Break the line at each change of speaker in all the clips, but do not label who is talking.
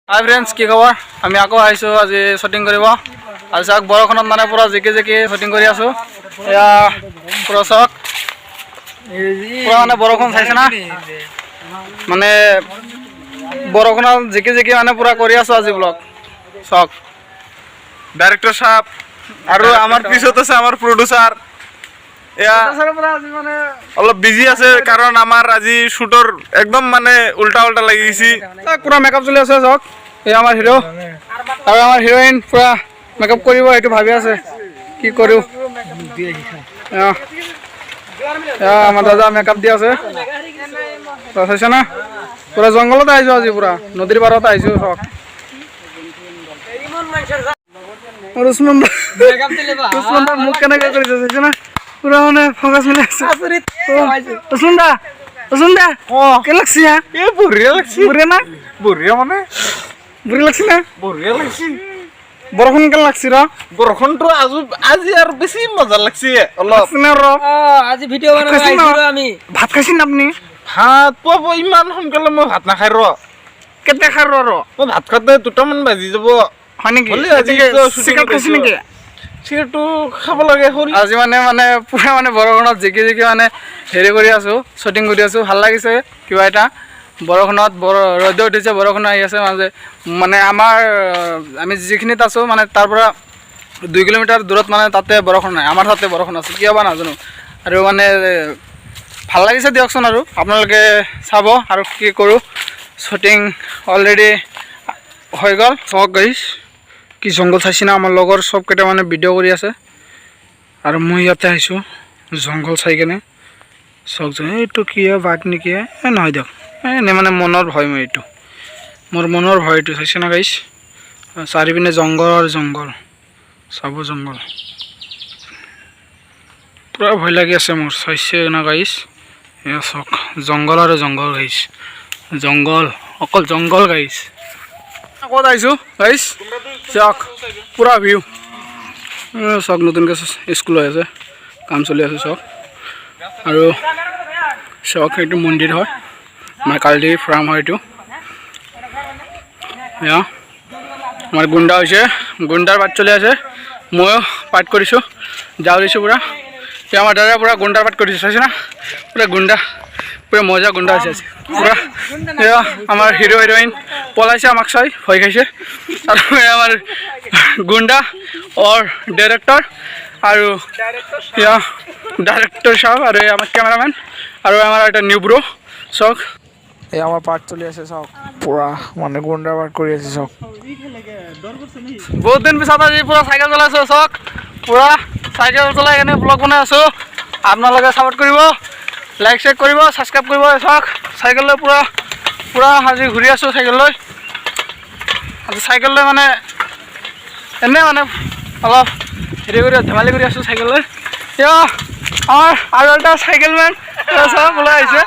হাই friends, কি খবৰ? আমি আকৌ আহিছোঁ আজি শ্বুটিং কৰিব। আজি চাওক বৰষুণত মানে পূৰা জিকি শ্বুটিং কৰি আছোঁ। এয়া পূৰা চাওক, পূৰা মানে বৰষুণ চাইছে না, মানে বৰষুণত জিকি মানে পূৰা কৰি আছোঁ আজি ব্লগ। চাওক
ডাইৰেক্টৰ সাহেব আৰু আমাৰ পিছত আছে আমাৰ প্ৰডিউচাৰ। এয়া অলপ বিজি আছে কাৰণ আমাৰ আজি শ্বুটৰ একদম মানে উল্টা লাগি গৈছে।
পূৰা মেকআপ চলি আছে। চাওক এয়া আমাৰ হিৰ' আৰু আমাৰ হিৰইন পূৰা মেকআপ কৰিব, সেইটো ভাবি আছে কি কৰোঁ। আমাৰ দাদা মেকআপ দি আছে, চাইছে না। পূৰা জংঘলত আহিছোঁ আজি, পূৰা নদীৰ পাৰত আহিছোঁ। চাওক মোক কেনেকৈ কৰিছে চাইছে না, পূৰা মানে ফকাচ মিলাই আছে। কেনে লাগছি?
বঢ়িয়া লাগছি,
বঢ়িয়া না,
বঢ়িয়া মানে
বঢ়িয়া লাগছি না,
বঢ়িয়া লাগছি।
বৰষুণ কেনে লাগছি ৰ?
বৰষুণটো আজি আৰু বেছি মজা লাগছি অলপ।
আজি ভিডিঅ' বনাইছো আমি।
ভাত খাইছিল আপুনি?
ভাত পাব ইমান সোনকালে মই ভাত নাখাই ৰ।
কেতিয়া খাই ৰ?
মই ভাত খাওঁতে 2টামান বাজি যাব।
হয় নেকি?
চিকেন
খাইছি নেকি?
চিকেনটো খাব লাগে।
আজি মানে পুৰা মানে বৰষুণত জিকি মানে হেৰি কৰি আছোঁ, শ্বুটিং কৰি আছোঁ। ভাল লাগিছে কিবা এটা। বৰষুণত ৰ'দ উঠিছে, বৰষুণ আহি আছে মাজে। মানে আমি যিখিনিত আছোঁ মানে তাৰ পৰা 2 কিলোমিটাৰ দূৰত মানে তাতে বৰষুণ নাই, আমাৰ তাতে বৰষুণ আছে, কিয় বা নাজানো। আৰু মানে ভাল লাগিছে দিয়কচোন। আৰু আপোনালোকে চাব আৰু কি কৰোঁ। শ্বুটিং অলৰেডি হৈ গ'ল। চাওক গাইছ, কি জংঘল চাইছি না। আমাৰ লগৰ চবকেইটা মানে ভিডিঅ' কৰি আছে আৰু মই ইয়াতে আহিছোঁ জংঘল চাই কেনে। চাওকচোন, এইটো কি বাঘ নেকি? নহয় দিয়ক, এনেই মানে মনৰ ভয়। মোৰ মনৰ ভয়টো চাইছে না গাইছ। চাৰিপিনে জংঘল চাব, জংঘল পূৰা ভয় লাগি আছে মোৰ, চাইছে না গাইছ। এয়া চাওক, জংঘল আৰু জংঘল গাইছ, জংঘল, অকল জংঘল গাইছ। ক'ত আহিছোঁ গাইছ? চাওক পূৰা ভিউ। চাওক নতুনকৈ স্কুল হৈ আছে, কাম চলি আছে। চাওক আৰু চাওক, এইটো মন্দিৰ হয়, আমাৰ কালদি ফাৰ্ম হয় এইটো। এয়া আমাৰ গুণ্ডা হৈছে, গুণ্ডাৰ পাঠ চলি আছে। ময়ো পাঠ কৰিছোঁ, যাওঁ দিছোঁ পূৰা। এতিয়া আমাৰ দাদা পূৰা গুণ্ডাৰ পাঠ কৰিছে, চাইছে না। পূৰা গুণ্ডা, পূৰা মজা গুণ্ডা হৈছে আজি পূৰা। এয়া আমাৰ হিৰ' হিৰইন পলাইছে, আমাক চাই ভয় খাইছে। আৰু আমাৰ গুণ্ডা ডাইৰেক্টৰ আৰু এয়া ডাইৰেক্টৰ চাওক, আৰু আমাৰ কেমেৰামেন আৰু আমাৰ এটা নিউ ব্ৰ। চাওক এই আমাৰ পাঠ চলি আছে। চাওক পূৰা মানে গুণ্ডাৰ পাঠ কৰি আছে। চাওক বহুত দিন পিছত আজি পূৰা চাইকেল চলাইছোঁ। চাওক পূৰা চাইকেল চলাই কেনে ব্লগ বনাই আছোঁ। আপোনালোকে ছাপোৰ্ট কৰিব, লাইক চাইক কৰিব, ছাবস্ক্ৰাইব কৰিব। চাওক চাইকেল লৈ পূৰা আজি ঘূৰি আছোঁ। চাইকেল লৈ আজি চাইকেল লৈ মানে এনেই মানে অলপ হেৰি কৰি ধেমালি কৰি আছোঁ চাইকেল লৈ। এতিয়া আমাৰ আৰু এটা চাইকেল মেন চাওক ওলাই আহিছে,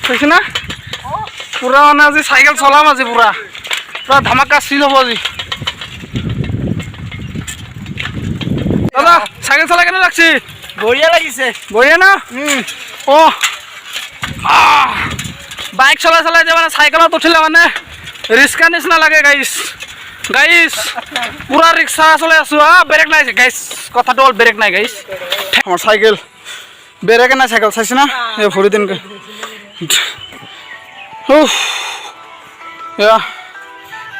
চাইছে না। পূৰা মানে আজি চাইকেল চলাম, আজি পূৰা ধামাকা চিন হ'ব আজি। দাদা চাইকেল চলাই কেনে লাগছি?
বঢ়িয়া লাগিছে।
বঢ়িয়া না? বাইক চলাই যে মানে চাইকেলত উঠিলে মানে ৰিক্সা নিচিনা লাগে গাইছ। পূৰা ৰিক্সা চলাই আছোঁ। ব্ৰেক নাই গাইছ, কথাটো হ'ল ব্ৰেক নাই গাইছ। আমাৰ চাইকেল ব্ৰেকে নাই, চাইকেল চাইছে না। এই ভৰি দিনকৈ এয়া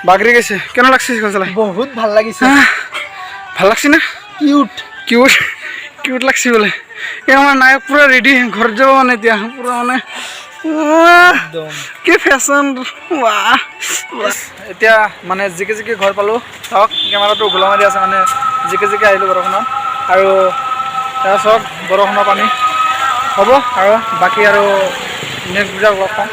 বাগৰি গৈছে। কেনে লাগছে চাইকেল চলাই?
বহুত ভাল লাগিছে।
ভাল লাগছি না? কিউট লাগছি বোলে। এই আমাৰ নায়ক পূৰা ৰেডি, ঘৰত যাব মানে এতিয়া পূৰা মানে কি ফেশ্বন। এতিয়া মানে জিকি ঘৰ পালোঁ। চাওক কেমেৰাটো গোলা মাৰি আছে, মানে জিকি আহিলোঁ বৰষুণত। আৰু চাওক বৰষুণৰ পানী হ'ব, আৰু বাকী আৰু নেক্সট ভিডিঅ'ত লগ পাম।